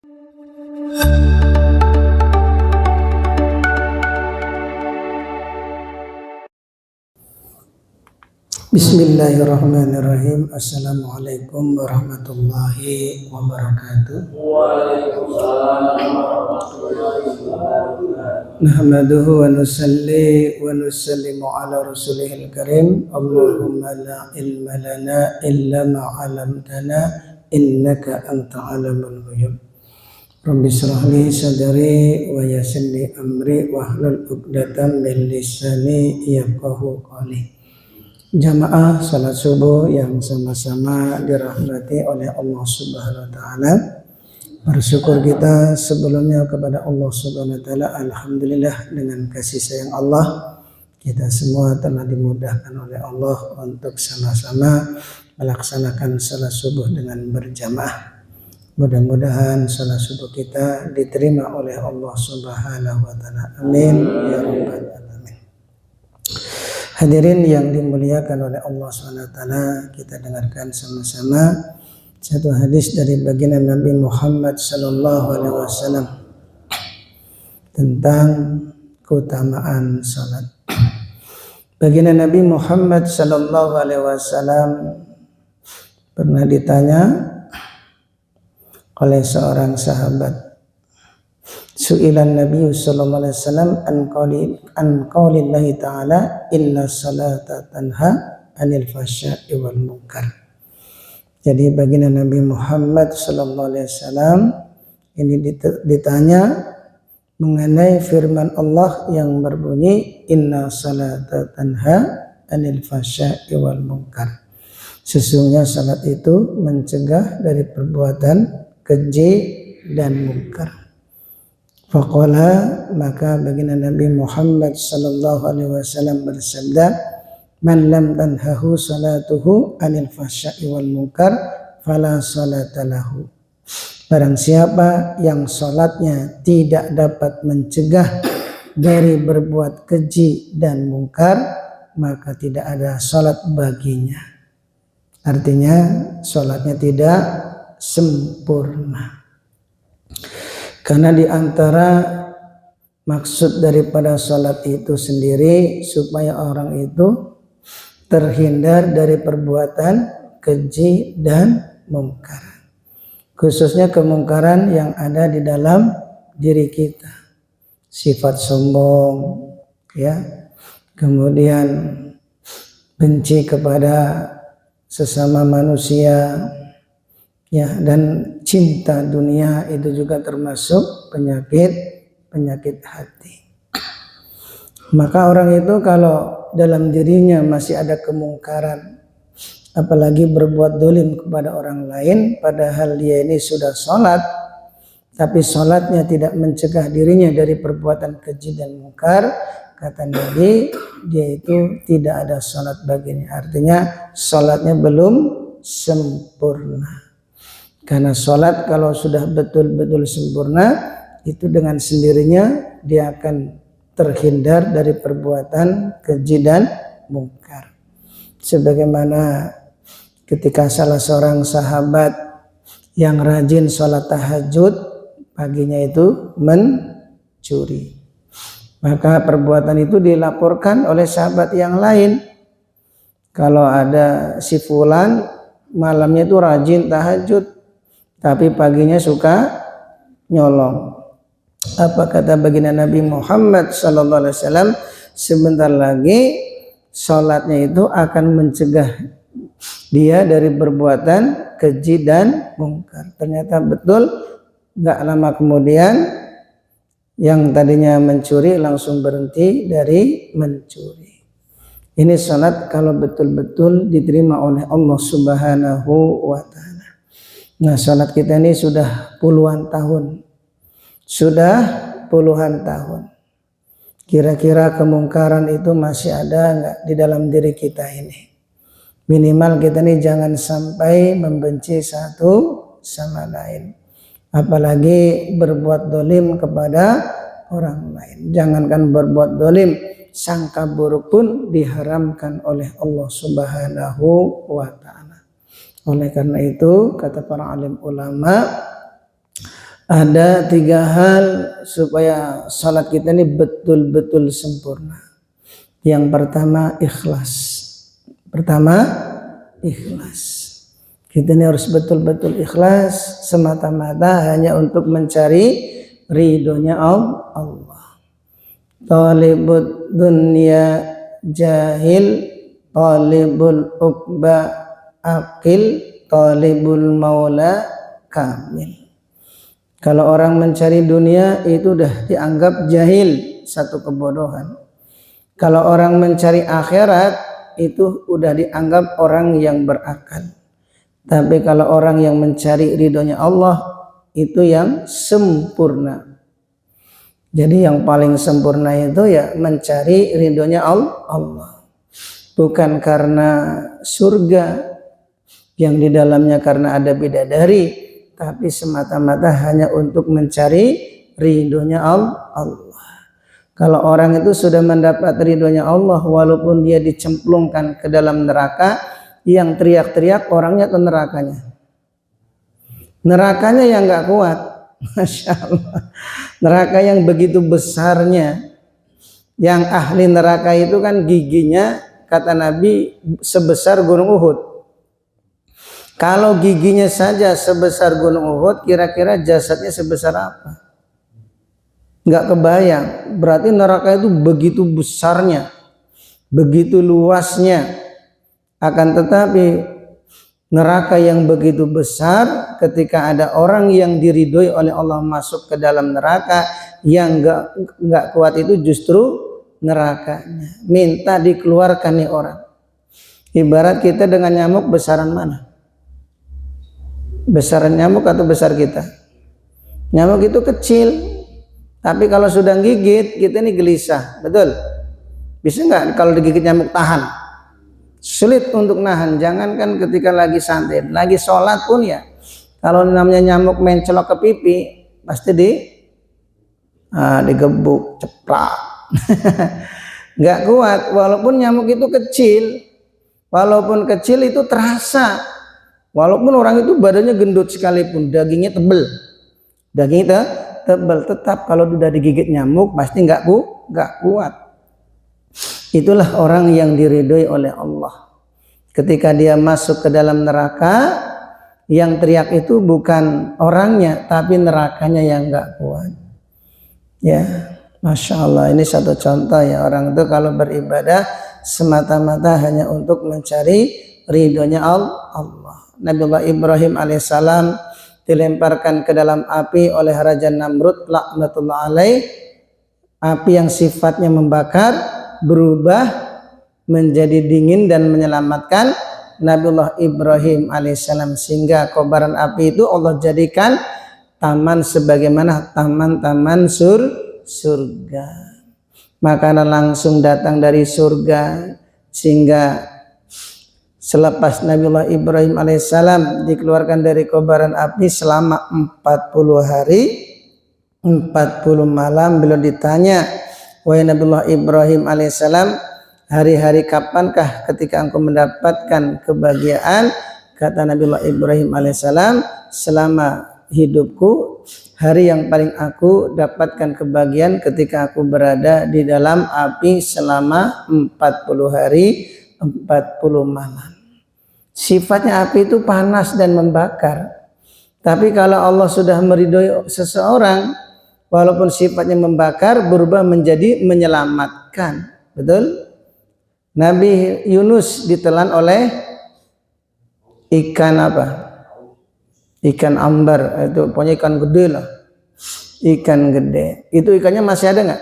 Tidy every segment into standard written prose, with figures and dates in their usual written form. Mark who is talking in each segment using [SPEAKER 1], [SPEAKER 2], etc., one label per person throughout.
[SPEAKER 1] Bismillahirrahmanirrahim. Assalamualaikum warahmatullahi wabarakatuh.
[SPEAKER 2] Waalaikumsalam warahmatullahi wabarakatuh.
[SPEAKER 1] Nahmaduhu wa nusalli wa nusallimu ala rasulihil karim. Allahumma la ilma lana illa ma 'allamtana innaka anta 'alamul ghuyub. Rabbi shrah li sadri wa yassir li amri wahlul 'uqdatam min lisani yafqahu qawli. Jamaah salat subuh yang sama-sama dirahmati oleh Allah Subhanahu wa taala. Bersyukur kita sebelumnya kepada Allah Subhanahu wa taala. Alhamdulillah, dengan kasih sayang Allah kita semua telah dimudahkan oleh Allah untuk sama-sama melaksanakan salat subuh dengan berjamaah. Mudah-mudahan salat subuh kita diterima oleh Allah Subhanahu wa taala. Amin ya rabbal alamin. Hadirin yang dimuliakan oleh Allah SWT, kita dengarkan sama-sama satu hadis dari baginda Nabi Muhammad SAW tentang keutamaan salat. Baginda Nabi Muhammad SAW pernah ditanya oleh seorang sahabat. Su'ilan Nabi sallallahu alaihi wasallam an qaulillahi ta'ala inna salata tanha 'anil fahsya'i wal munkar. Jadi baginda Nabi Muhammad sallallahu alaihi wasallam ini ditanya mengenai firman Allah yang berbunyi inna salata tanha 'anil fahsya'i wal munkar. Sesungguhnya salat itu mencegah dari perbuatan keji dan munkar. Faqala, maka baginda Nabi Muhammad sallallahu alaihi wasallam bersabda, man lam tanhahu salatuhu 'anil fahsya'i wal munkar fala salata lahu. Barang siapa yang salatnya tidak dapat mencegah dari berbuat keji dan mungkar, maka tidak ada salat baginya. Artinya salatnya tidak sempurna. Karena di antara maksud daripada salat itu sendiri supaya orang itu terhindar dari perbuatan keji dan mungkar. Khususnya kemungkaran yang ada di dalam diri kita. Sifat sombong, ya. Kemudian benci kepada sesama manusia, ya, dan cinta dunia itu juga termasuk penyakit hati. Maka orang itu kalau dalam dirinya masih ada kemungkaran, apalagi berbuat dolim kepada orang lain, padahal dia ini sudah sholat, tapi sholatnya tidak mencegah dirinya dari perbuatan keji dan mungkar, kata Nabi, dia itu tidak ada sholat baginya. Artinya sholatnya belum sempurna. Karena sholat kalau sudah betul-betul sempurna, itu dengan sendirinya dia akan terhindar dari perbuatan keji dan mungkar. Sebagaimana ketika salah seorang sahabat yang rajin sholat tahajud, paginya itu mencuri. Maka perbuatan itu dilaporkan oleh sahabat yang lain. Kalau ada si fulan malamnya itu rajin tahajud, tapi paginya suka nyolong. Apa kata baginda Nabi Muhammad SAW? Sebentar lagi sholatnya itu akan mencegah dia dari perbuatan keji dan mungkar. Ternyata betul, gak lama kemudian yang tadinya mencuri langsung berhenti dari mencuri. Ini sholat kalau betul-betul diterima oleh Allah Subhanahu wa ta'ala. Nah, salat kita ini sudah puluhan tahun. Kira-kira kemungkaran itu masih ada enggak di dalam diri kita ini? Minimal kita ini jangan sampai membenci satu sama lain. Apalagi berbuat dolim kepada orang lain. Jangankan berbuat dolim, sangka buruk pun diharamkan oleh Allah Subhanahu wa ta'ala. Oleh karena itu kata para alim ulama, Ada 3 hal supaya salat kita ini betul-betul sempurna. Yang pertama ikhlas. Kita ini harus betul-betul ikhlas semata-mata hanya untuk mencari ridhonya Allah. Talibud dunya jahil, talibul uqba akil, talibul maula kamil. Kalau orang mencari dunia itu udah dianggap jahil, satu kebodohan. Kalau orang mencari akhirat itu udah dianggap orang yang berakal. Tapi kalau orang yang mencari ridhonya Allah itu yang sempurna. Jadi yang paling sempurna itu ya mencari ridhonya Allah. Bukan karena surga yang di dalamnya karena ada bidadari, tapi semata-mata hanya untuk mencari ridhonya Allah. Kalau orang itu sudah mendapat ridhonya Allah, walaupun dia dicemplungkan ke dalam neraka, yang teriak-teriak orangnya ke nerakanya. Nerakanya yang nggak kuat, masya Allah. Neraka yang begitu besarnya, yang ahli neraka itu kan giginya kata Nabi sebesar gunung Uhud. Kalau giginya saja sebesar gunung Uhud, kira-kira jasadnya sebesar apa? Nggak kebayang. Berarti neraka itu begitu besarnya, begitu luasnya. Akan tetapi neraka yang begitu besar, ketika ada orang yang diridhoi oleh Allah masuk ke dalam neraka, yang nggak kuat itu justru nerakanya. Minta dikeluarkan nih orang. Ibarat kita dengan nyamuk, besaran mana? Besaran nyamuk atau besar kita? Nyamuk itu kecil, tapi kalau sudah gigit kita ini gelisah, betul? Bisa nggak kalau digigit nyamuk tahan? Sulit untuk nahan. Jangankan ketika lagi santai, lagi sholat pun ya, kalau namanya nyamuk mencelok ke pipi pasti digebuk ceplak. Nggak kuat. Walaupun nyamuk itu kecil, walaupun kecil itu terasa. Walaupun orang itu badannya gendut sekalipun, dagingnya tebel, tetap kalau sudah digigit nyamuk pasti nggak kuat. Itulah orang yang diridhoi oleh Allah. Ketika dia masuk ke dalam neraka, yang teriak itu bukan orangnya, tapi nerakanya yang nggak kuat. Ya, masya Allah, ini satu contoh ya, orang itu kalau beribadah semata-mata hanya untuk mencari ridhonya Allah. Nabiullah Ibrahim alaihissalam dilemparkan ke dalam api oleh Raja Namrud laknatullah alaih. Api yang sifatnya membakar berubah menjadi dingin dan menyelamatkan Nabiullah Ibrahim alaihissalam, sehingga kobaran api itu Allah jadikan taman sebagaimana taman-taman surga. Makanan langsung datang dari surga, sehingga selepas Nabiullah Ibrahim alaihissalam dikeluarkan dari kobaran api selama 40 hari 40 malam, beliau ditanya, wahai Nabiullah Ibrahim alaihissalam, hari-hari kapankah ketika engkau mendapatkan kebahagiaan? Kata Nabiullah Ibrahim alaihissalam, selama hidupku hari yang paling aku dapatkan kebahagiaan ketika aku berada di dalam api selama 40 hari 40 malam. Sifatnya api itu panas dan membakar. Tapi kalau Allah sudah meridhoi seseorang, walaupun sifatnya membakar, berubah menjadi menyelamatkan. Betul? Nabi Yunus ditelan oleh ikan apa? Ikan ambar, itu pokoknya ikan gede lah. Ikan gede. Itu ikannya masih ada nggak?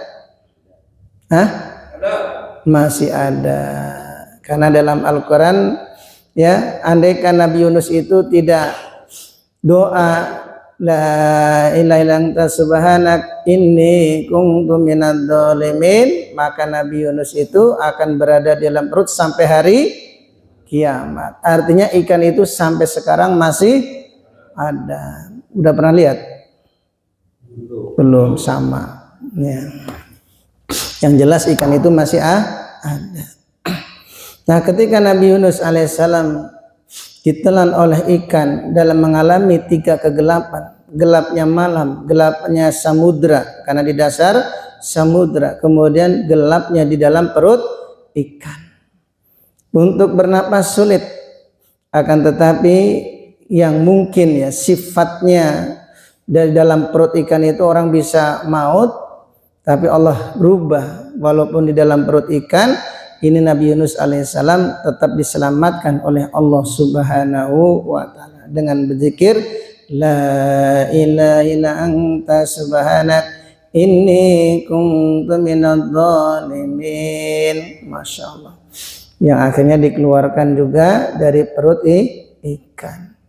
[SPEAKER 1] Hah? Masih ada. Karena dalam Al-Quran ya, andaikan Nabi Yunus itu tidak doa la ilaha illa anta subhanak inni kuntu minadz dzalimin, maka Nabi Yunus itu akan berada di dalam perut sampai hari kiamat. Artinya ikan itu sampai sekarang masih ada. Udah pernah lihat? Belum, sama ya. Yang jelas ikan itu masih ada. Nah, ketika Nabi Yunus alaihissalam ditelan oleh ikan dalam mengalami 3 kegelapan, gelapnya malam, gelapnya samudra karena di dasar samudra, kemudian gelapnya di dalam perut ikan. Untuk bernapas sulit, akan tetapi yang mungkin ya sifatnya dari dalam perut ikan itu orang bisa maut, tapi Allah rubah walaupun di dalam perut ikan ini Nabi Yunus alaihissalam tetap diselamatkan oleh Allah Subhanahu wa taala dengan berzikir la ilaha illa anta subhanak inni kuntu minadh dhalimin. Masya Allah, yang akhirnya dikeluarkan juga dari perut ikan.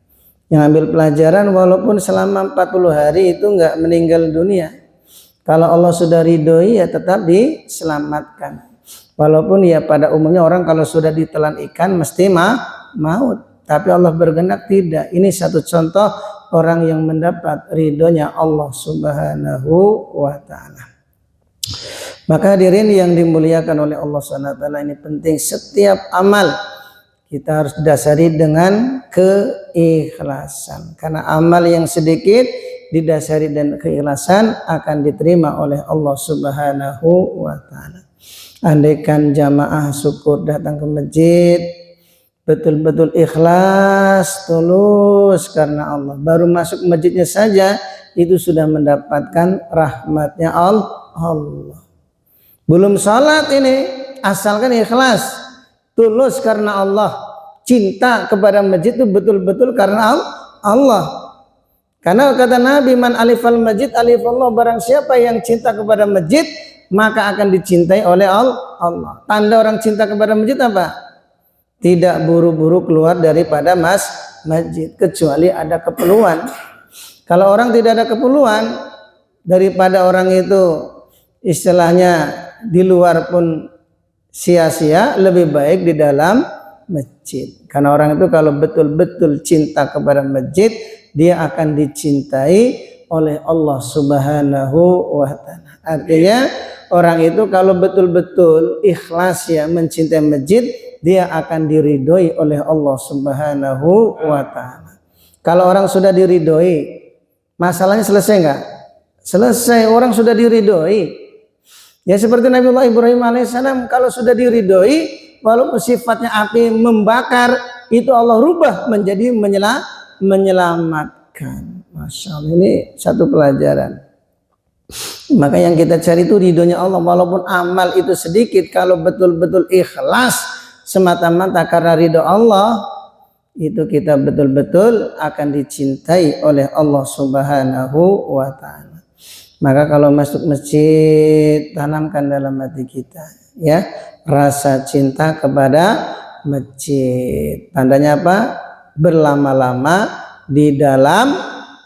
[SPEAKER 1] Yang ambil pelajaran walaupun selama 40 hari itu enggak meninggal dunia, kalau Allah sudah ridhoi ya tetap diselamatkan. Walaupun ya pada umumnya orang kalau sudah ditelan ikan mesti maut, tapi Allah berkehendak tidak. Ini satu contoh orang yang mendapat ridhonya Allah Subhanahu wa taala. Maka hadirin yang dimuliakan oleh Allah SWT, ini penting setiap amal kita harus dasari dengan keikhlasan. Karena amal yang sedikit didasari dengan keikhlasan akan diterima oleh Allah Subhanahu wa taala. Andaikan jamaah syukur datang ke masjid betul-betul ikhlas, tulus karena Allah, baru masuk masjidnya saja itu sudah mendapatkan rahmatnya Allah. Belum salat ini, asalkan ikhlas, tulus karena Allah, cinta kepada masjid itu betul-betul karena Allah. Karena kata Nabi, man alifal masjid alifallah, barang siapa yang cinta kepada masjid maka akan dicintai oleh Allah. Tanda orang cinta kepada masjid apa? Tidak buru-buru keluar daripada masjid kecuali ada keperluan. Kalau orang tidak ada keperluan, daripada orang itu istilahnya di luar pun sia-sia, lebih baik di dalam masjid. Karena orang itu kalau betul-betul cinta kepada masjid, dia akan dicintai oleh Allah Subhanahu wa taala. Artinya orang itu kalau betul-betul ikhlas ya mencintai masjid, dia akan diridhoi oleh Allah Subhanahu wa taala. Kalau orang sudah diridhoi, masalahnya selesai enggak? Selesai, orang sudah diridhoi. Ya seperti Nabiullah Ibrahim alaihissalam, kalau sudah diridhoi, walaupun sifatnya api membakar, itu Allah rubah menjadi menyelamatkan. Masya Allah, ini satu pelajaran. Maka yang kita cari itu ridhonya Allah, walaupun amal itu sedikit, kalau betul-betul ikhlas semata-mata karena ridho Allah, itu kita betul-betul akan dicintai oleh Allah Subhanahu wa taala. Maka kalau masuk masjid, tanamkan dalam hati kita ya rasa cinta kepada masjid. Tandanya apa? Berlama-lama di dalam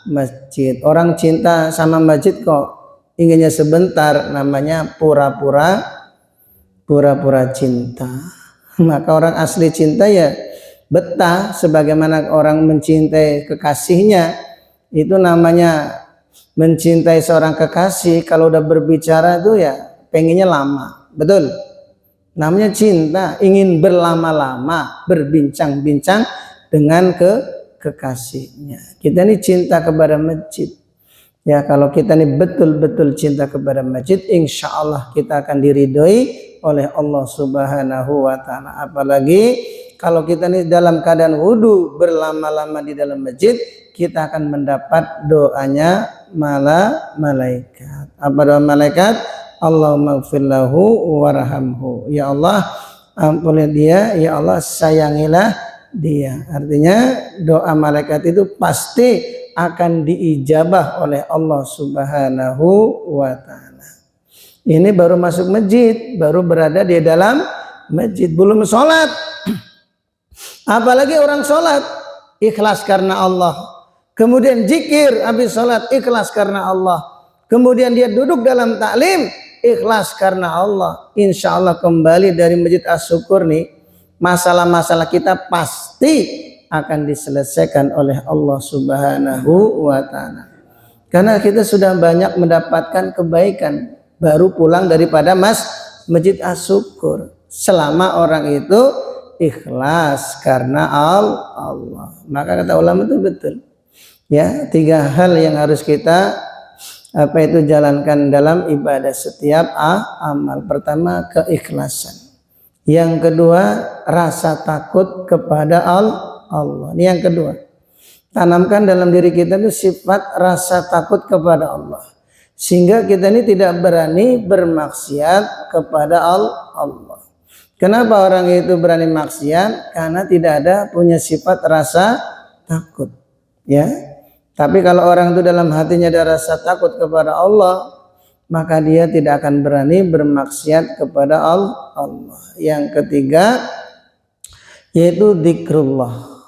[SPEAKER 1] masjid. Orang cinta sama masjid kok inginnya sebentar, namanya pura-pura cinta. Maka orang asli cinta ya betah, sebagaimana orang mencintai kekasihnya. Itu namanya mencintai seorang kekasih, kalau udah berbicara itu ya pengennya lama, betul? Namanya cinta, ingin berlama-lama berbincang-bincang dengan kekasihnya. Kita ini cinta kepada masjid. Ya kalau kita ini betul-betul cinta kepada masjid, insya Allah kita akan diridhoi oleh Allah Subhanahu wa taala. Apalagi kalau kita ini dalam keadaan wudu berlama-lama di dalam masjid, kita akan mendapat doanya malaikat. Apa doa malaikat? Allahumma ighfir lahu warhamhu. Ya Allah, ampuni dia, ya Allah sayangilah dia. Artinya doa malaikat itu pasti akan diijabah oleh Allah Subhanahu wa taala. Ini baru masuk masjid, baru berada di dalam masjid, belum sholat. Apalagi orang sholat ikhlas karena Allah, kemudian zikir habis sholat ikhlas karena Allah, kemudian dia duduk dalam taklim ikhlas karena Allah. Insya Allah kembali dari Masjid As-Syukur nih, masalah-masalah kita pasti akan diselesaikan oleh Allah Subhanahu wa taala. Karena kita sudah banyak mendapatkan kebaikan baru pulang daripada Masjid As-Syukur, selama orang itu ikhlas karena Allah. Maka kata ulama itu betul. Ya, 3 hal yang harus kita jalankan dalam ibadah setiap amal. Pertama, keikhlasan. Yang kedua, rasa takut kepada Allah. Ini yang kedua. Tanamkan dalam diri kita itu sifat rasa takut kepada Allah. Sehingga kita ini tidak berani bermaksiat kepada Allah. Kenapa orang itu berani maksiat? Karena tidak ada punya sifat rasa takut. Ya. Tapi kalau orang itu dalam hatinya ada rasa takut kepada Allah, maka dia tidak akan berani bermaksiat kepada Allah. Yang ketiga yaitu zikrullah.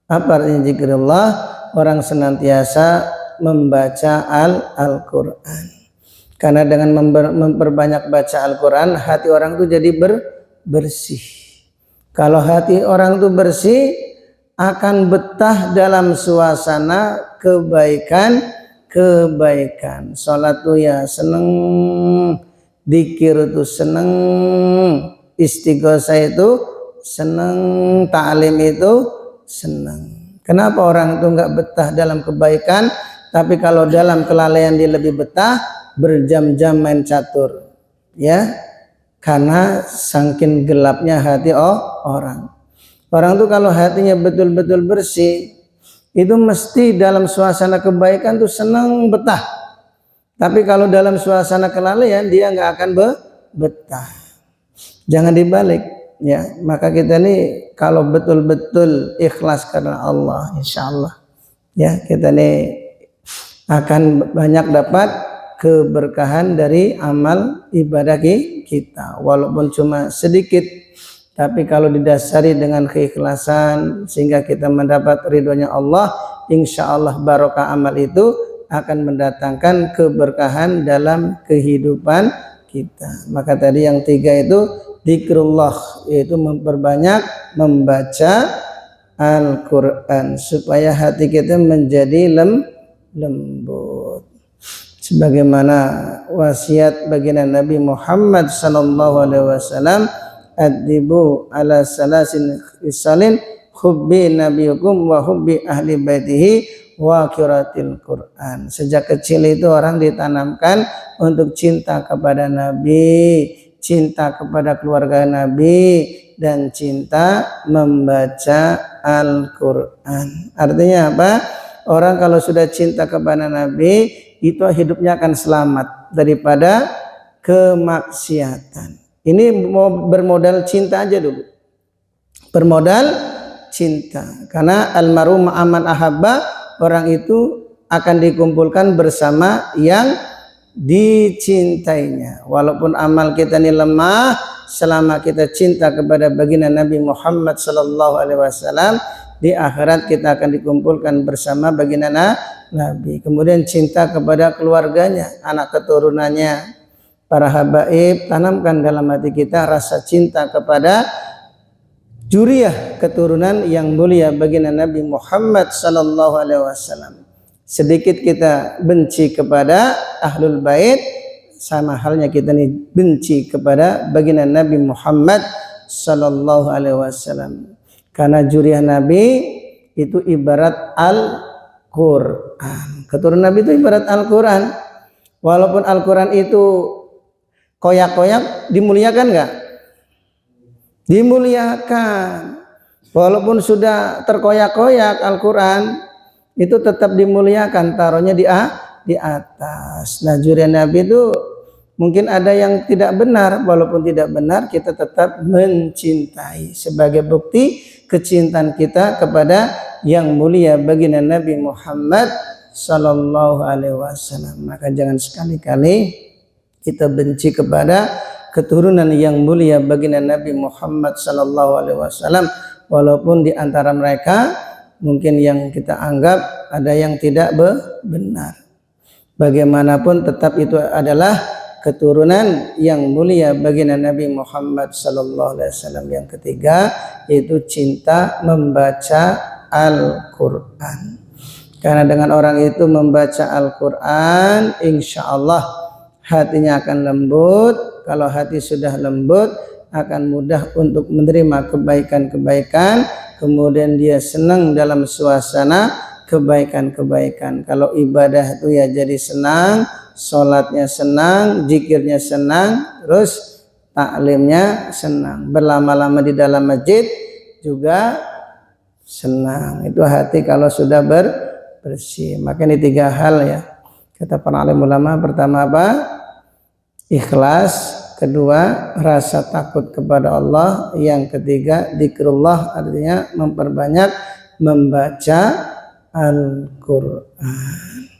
[SPEAKER 1] Apa artinya zikrullah? Orang senantiasa membaca Al-Quran. Karena dengan memperbanyak baca Al-Quran, hati orang itu jadi bersih. Kalau hati orang itu bersih, akan betah dalam suasana kebaikan. Salat tuh ya seneng, zikir itu seneng, istighosah itu seneng, ta'lim itu seneng. Kenapa orang itu nggak betah dalam kebaikan, tapi kalau dalam kelalaian dia lebih betah, berjam-jam main catur, ya? Karena saking gelapnya hati orang. Orang itu kalau hatinya betul-betul bersih, itu mesti dalam suasana kebaikan tuh senang betah. Tapi kalau dalam suasana kelalaian dia nggak akan betah. Jangan dibalik, ya. Maka kita ini kalau betul-betul ikhlas karena Allah, insya Allah, ya kita ini akan banyak dapat keberkahan dari amal ibadah kita, walaupun cuma sedikit. Tapi kalau didasari dengan keikhlasan sehingga kita mendapat ridhonya Allah, insya Allah barokah amal itu akan mendatangkan keberkahan dalam kehidupan kita. Maka tadi yang 3 itu zikrullah, yaitu memperbanyak membaca Al-Quran supaya hati kita menjadi lembut. Sebagaimana wasiat baginda Nabi Muhammad SAW, adibu ala salasin isalin hubbi nabiyukum wa hubbi ahli baitihi wa qiraatil Quran. Sejak kecil itu orang ditanamkan untuk cinta kepada Nabi, cinta kepada keluarga Nabi, dan cinta membaca Al-Quran. Artinya apa? Orang kalau sudah cinta kepada Nabi, itu hidupnya akan selamat daripada kemaksiatan. Ini mau bermodal cinta aja dulu. Bermodal cinta. Karena almaru ma'aman ahabba, orang itu akan dikumpulkan bersama yang dicintainya. Walaupun amal kita ini lemah, selama kita cinta kepada baginda Nabi Muhammad SAW, di akhirat kita akan dikumpulkan bersama baginda Nabi. Kemudian cinta kepada keluarganya, anak keturunannya. Para habaib, tanamkan dalam hati kita rasa cinta kepada juriyah keturunan yang mulia baginda Nabi Muhammad SAW. Sedikit kita benci kepada ahlul bait, sama halnya kita nih benci kepada baginda Nabi Muhammad SAW. Karena juriyah Nabi itu ibarat Al-Quran. Keturunan Nabi itu ibarat Al-Quran. Walaupun Al-Quran itu koyak-koyak, dimuliakan enggak? Dimuliakan. Walaupun sudah terkoyak-koyak Al-Quran, itu tetap dimuliakan, taruhnya di atas. Nah, juriyah Nabi itu mungkin ada yang tidak benar, walaupun tidak benar kita tetap mencintai sebagai bukti kecintaan kita kepada yang mulia baginda Nabi Muhammad SAW. Maka jangan sekali-kali kita benci kepada keturunan yang mulia baginda Nabi Muhammad SAW, walaupun di antara mereka mungkin yang kita anggap ada yang tidak benar. Bagaimanapun tetap itu adalah keturunan yang mulia baginda Nabi Muhammad SAW. Yang ketiga yaitu cinta membaca Al-Quran. Karena dengan orang itu membaca Al-Quran, insya Allah hatinya akan lembut. Kalau hati sudah lembut, akan mudah untuk menerima kebaikan-kebaikan. Kemudian dia senang dalam suasana kebaikan-kebaikan. Kalau ibadah itu ya jadi senang, sholatnya senang, zikirnya senang, terus taklimnya senang. Berlama-lama di dalam masjid juga senang. Itu hati kalau sudah bersih. Maka ini 3 hal ya. Kata para alim ulama, pertama apa? Ikhlas. Kedua, rasa takut kepada Allah. Yang ketiga, zikrullah, artinya memperbanyak membaca Al-Quran.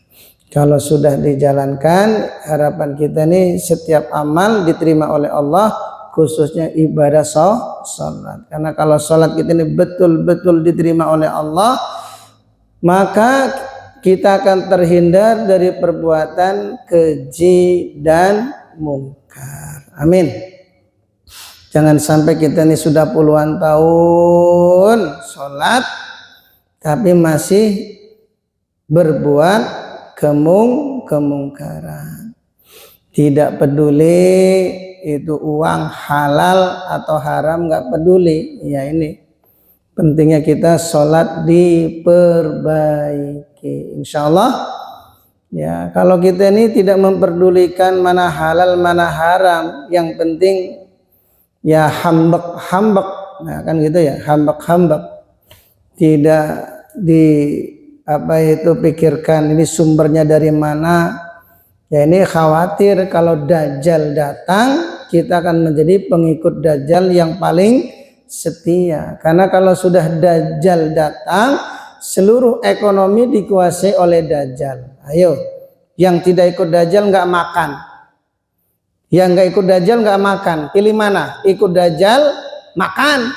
[SPEAKER 1] Kalau sudah dijalankan, harapan kita nih setiap amal diterima oleh Allah, khususnya ibadah sholat. Karena kalau sholat kita ini betul-betul diterima oleh Allah, maka kita akan terhindar dari perbuatan keji dan mungkar. Amin. Jangan sampai kita ini sudah puluhan tahun sholat, tapi masih berbuat kemungkaran. Tidak peduli itu uang halal atau haram, nggak peduli. Ya ini pentingnya kita sholat diperbaiki. Insya Allah ya, kalau kita ini tidak memperdulikan mana halal mana haram, yang penting ya hambek, nah kan gitu ya, hambek, tidak di pikirkan ini sumbernya dari mana. Ya ini khawatir kalau Dajjal datang, kita akan menjadi pengikut Dajjal yang paling setia. Karena kalau sudah Dajjal datang, seluruh ekonomi dikuasai oleh Dajjal. Ayo, yang tidak ikut Dajjal nggak makan. Yang nggak ikut Dajjal nggak makan. Pilih mana? Ikut Dajjal makan.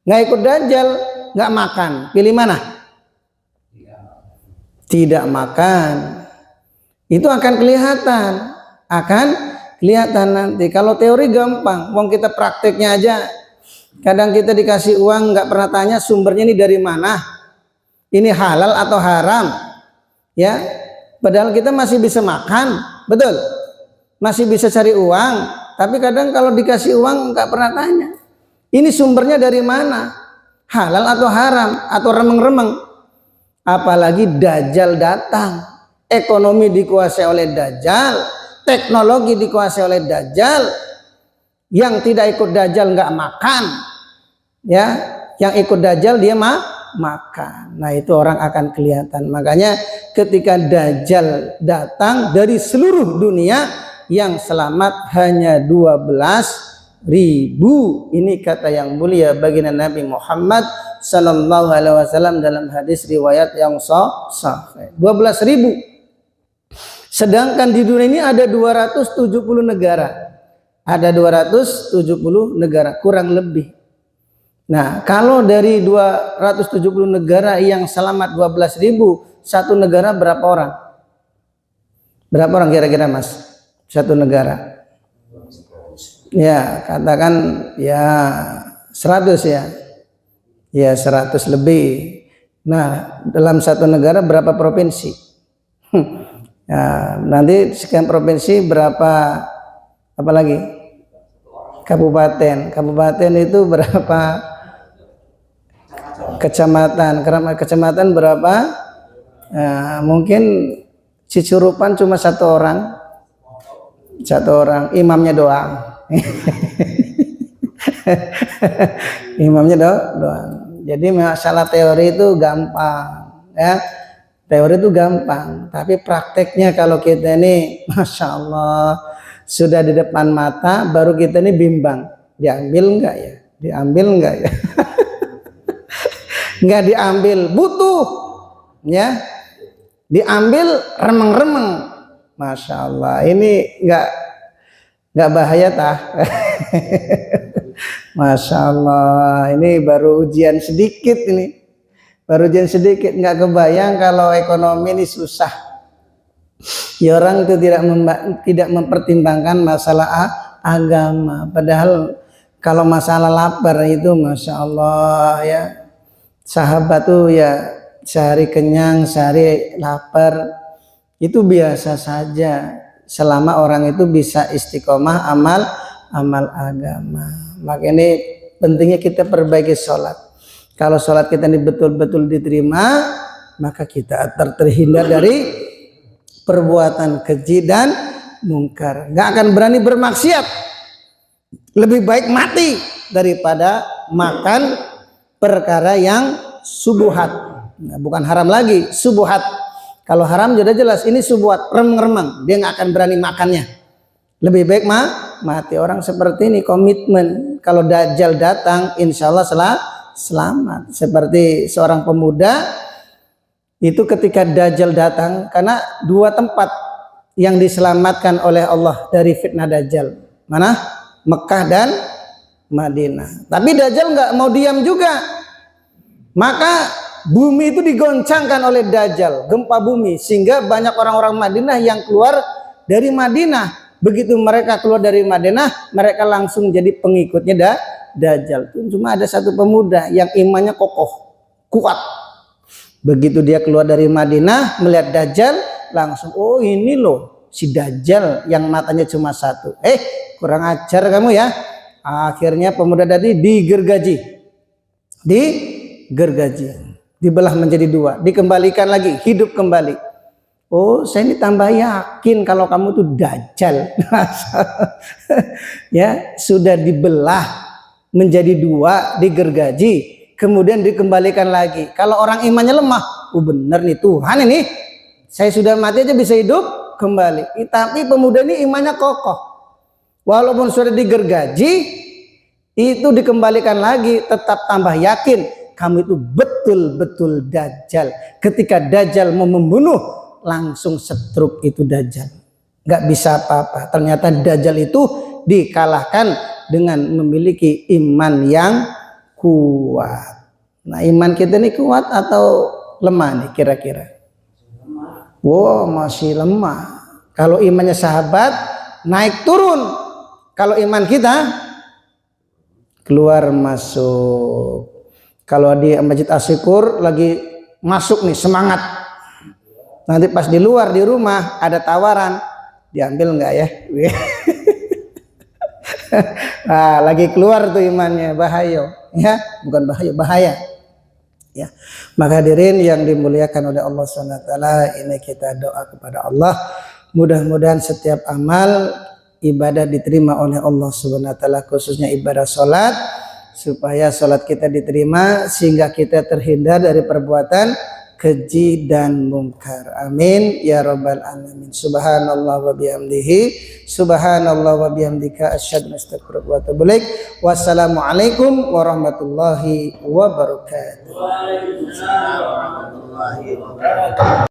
[SPEAKER 1] Nggak ikut Dajjal nggak makan. Pilih mana? Tidak makan. Itu akan kelihatan. Nanti. Kalau teori gampang. Wong kita prakteknya aja. Kadang kita dikasih uang nggak pernah tanya sumbernya ini dari mana. Ini halal atau haram. Ya. Padahal kita masih bisa makan. Betul. Masih bisa cari uang. Tapi kadang kalau dikasih uang nggak pernah tanya. Ini sumbernya dari mana? Halal atau haram? Atau remeng-remeng? Apalagi Dajjal datang. Ekonomi dikuasai oleh Dajjal, teknologi dikuasai oleh Dajjal. Yang tidak ikut Dajjal nggak makan, ya. Yang ikut Dajjal dia makan. Nah itu orang akan kelihatan. Makanya ketika Dajjal datang dari seluruh dunia, yang selamat hanya 12.000. Ini kata yang mulia baginda Nabi Muhammad Sallallahu Alaihi Wasallam dalam hadis riwayat yang sahih. 12.000. Sedangkan di dunia ini ada 270 negara. Ada 270 negara, kurang lebih. Nah, kalau dari 270 negara yang selamat 12.000, satu negara berapa orang? Berapa orang kira-kira Mas? Satu negara. Ya, katakan ya 100 ya. Ya, 100 lebih. Nah, dalam satu negara berapa provinsi? Ya, nanti sekian provinsi berapa apa lagi? Kabupaten. Kabupaten itu berapa? Kecamatan. Kecamatan berapa? Mungkin Cicurupan cuma satu orang. Imamnya doang. Imamnya doang. Jadi masalah teori itu gampang, ya. Teori itu gampang, tapi prakteknya kalau kita ini, masya Allah, sudah di depan mata, baru kita ini bimbang, diambil enggak ya? Diambil enggak ya? Enggak diambil, butuh, ya. Diambil remeng-remeng, masya Allah, ini enggak bahaya tah? Masya Allah, ini baru ujian sedikit ini. Baru ujian sedikit, nggak kebayang kalau ekonomi ini susah. Ya orang itu tidak mempertimbangkan masalah agama. Padahal kalau masalah lapar itu Masya Allah ya. Sahabat tuh ya sehari kenyang, sehari lapar. Itu biasa saja. Selama orang itu bisa istiqomah amal agama. Maka ini pentingnya kita perbaiki sholat. Kalau sholat kita ini betul-betul diterima, maka kita terhindar dari perbuatan keji dan mungkar. Nggak akan berani bermaksiat. Lebih baik mati daripada makan perkara yang subuhat. Nah, bukan haram lagi, subuhat. Kalau haram sudah jelas, ini subuhat, remeng-remeng. Dia nggak akan berani makannya. Lebih baik mati. Orang seperti ini komitmen. Kalau Dajjal datang, insya Allah selamat. Seperti seorang pemuda itu ketika Dajjal datang, karena dua tempat yang diselamatkan oleh Allah dari fitnah Dajjal. Mana? Mekah dan Madinah. Tapi Dajjal nggak mau diam juga. Maka bumi itu digoncangkan oleh Dajjal, gempa bumi, sehingga banyak orang-orang Madinah yang keluar dari Madinah. Begitu mereka keluar dari Madinah, mereka langsung jadi pengikutnya Dajjal. Cuma ada satu pemuda yang imannya kokoh, kuat. Begitu dia keluar dari Madinah, melihat Dajjal, langsung, oh ini loh si Dajjal yang matanya cuma satu. Kurang ajar kamu ya. Akhirnya pemuda tadi digergaji. Dibelah menjadi dua, dikembalikan lagi, hidup kembali. Oh, saya ini tambah yakin kalau kamu tuh Dajjal. Ya, sudah dibelah menjadi dua, digergaji, kemudian dikembalikan lagi. Kalau orang imannya lemah, bener nih Tuhan ini, saya sudah mati aja bisa hidup kembali. Tapi pemuda ini imannya kokoh. Walaupun sudah digergaji, itu dikembalikan lagi, tetap tambah yakin kamu itu betul-betul Dajjal. Ketika Dajjal mau membunuh, langsung setruk itu Dajjal. Nggak bisa apa-apa. Ternyata Dajjal itu dikalahkan dengan memiliki iman yang kuat. Nah, iman kita ini kuat atau lemah nih kira-kira? Wow, masih lemah. Kalau imannya sahabat, naik turun. Kalau iman kita keluar masuk. Kalau di Masjid Asy-Syukur lagi masuk nih semangat. Nanti pas di luar di rumah ada tawaran, diambil nggak ya? Nah, lagi keluar tuh imannya, bahaya. Ya, bukan bahaya. Ya. Maka hadirin yang dimuliakan oleh Allah SWT, ini kita doa kepada Allah. Mudah-mudahan setiap amal ibadah diterima oleh Allah SWT, khususnya ibadah sholat, supaya sholat kita diterima sehingga kita terhindar dari perbuatan keji dan mungkar. Amin ya rabbal alamin. Subhanallah wa bihamdihi, subhanallah wa bihamdika, asyhadu an la ilaha illa anta, astaghfiruka wa atubu ilaik. Wassalamualaikum warahmatullahi wabarakatuh.
[SPEAKER 2] Waalaikumsalam warahmatullahi wabarakatuh.